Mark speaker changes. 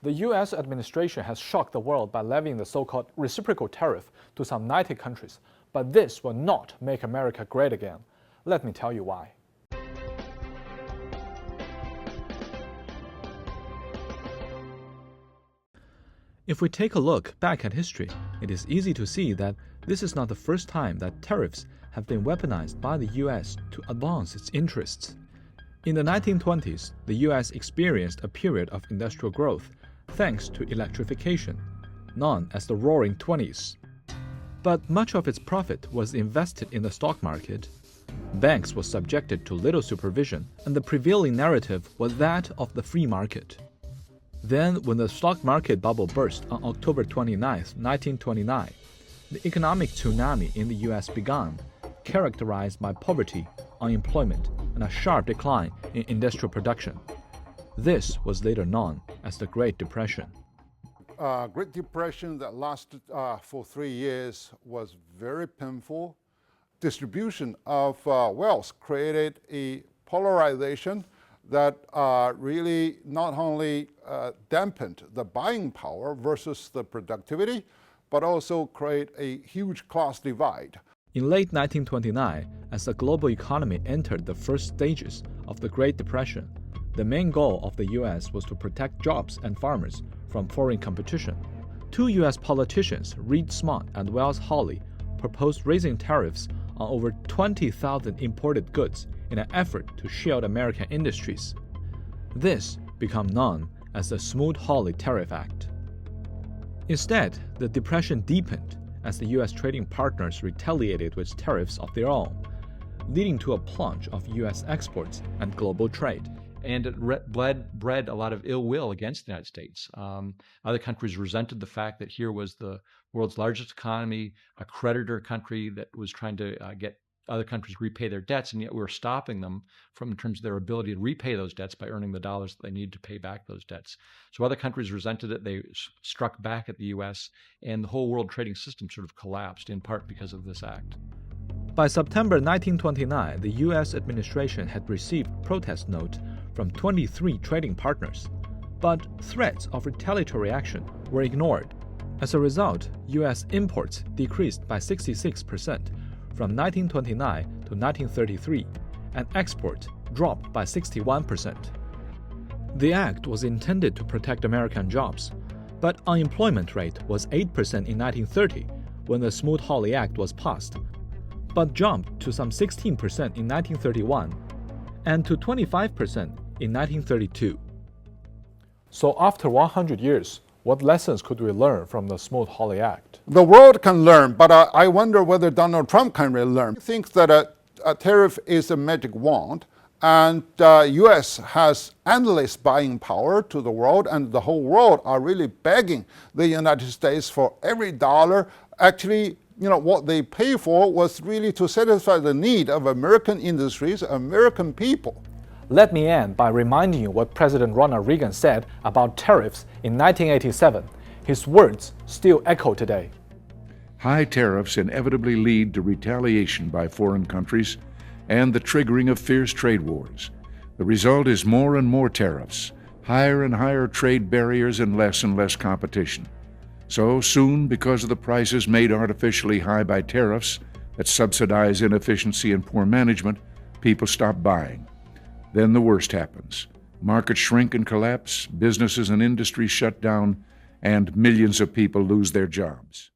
Speaker 1: The US administration has shocked the world by levying the so-called reciprocal tariff to some 90 countries, but this will not make America great again. Let me tell you why. If we take a look back at history, it is easy to see that this is not the first time that tariffs have been weaponized by the US to advance its interests. In the 1920s, the US experienced a period of industrial growth thanks to electrification, known as the Roaring Twenties. But much of its profit was invested in the stock market. Banks were subjected to little supervision, and the prevailing narrative was that of the free market. Then, when the stock market bubble burst on October 29, 1929, the economic tsunami in the US began, characterized by poverty, unemployment, and a sharp decline in industrial production. This was later known as the Great Depression.
Speaker 2: Great Depression that lasted for 3 years was very painful. Distribution of wealth created a polarization that really not only dampened the buying power versus the productivity, but also create a huge class divide.
Speaker 1: In late 1929, as the global economy entered the first stages of the Great Depression, the main goal of the US was to protect jobs and farmers from foreign competition. Two US politicians, Reed Smoot and Smoot-Hawley, proposed raising tariffs on over 20,000 imported goods in an effort to shield American industries. This became known as the Smoot-Hawley Tariff Act. Instead, the depression deepened as the US trading partners retaliated with tariffs of their own, leading to a plunge of US exports and global trade.
Speaker 3: And it bred a lot of ill will against the United States. Other countries resented the fact that here was the world's largest economy, a creditor country that was trying to get other countries to repay their debts, and yet we were stopping them from in terms of their ability to repay those debts by earning the dollars that they needed to pay back those debts. So other countries resented it. They struck back at the US, and the whole world trading system sort of collapsed, in part because of this act.
Speaker 1: By September 1929, the US administration had received protest notes from 23 trading partners, but threats of retaliatory action were ignored. As a result, US imports decreased by 66% from 1929 to 1933, and exports dropped by 61%. The act was intended to protect American jobs, but unemployment rate was 8% in 1930 when the Smoot-Hawley Act was passed, but jumped to some 16% in 1931 and to 25% in 1932. So after 100 years, what lessons could we learn from the Smoot-Hawley Act?
Speaker 2: The world can learn, but I wonder whether Donald Trump can really learn. He thinks that a tariff is a magic wand, and US has endless buying power to the world, and the whole world are really begging the United States for every dollar. Actually, what they pay for was really to satisfy the need of American industries, American people.
Speaker 1: Let me end by reminding you what President Ronald Reagan said about tariffs in 1987. His words still echo today.
Speaker 4: High tariffs inevitably lead to retaliation by foreign countries and the triggering of fierce trade wars. The result is more and more tariffs, higher and higher trade barriers, and less competition. So soon, because of the prices made artificially high by tariffs that subsidize inefficiency and poor management, people stop buying. Then the worst happens. Markets shrink and collapse, businesses and industries shut down, and millions of people lose their jobs.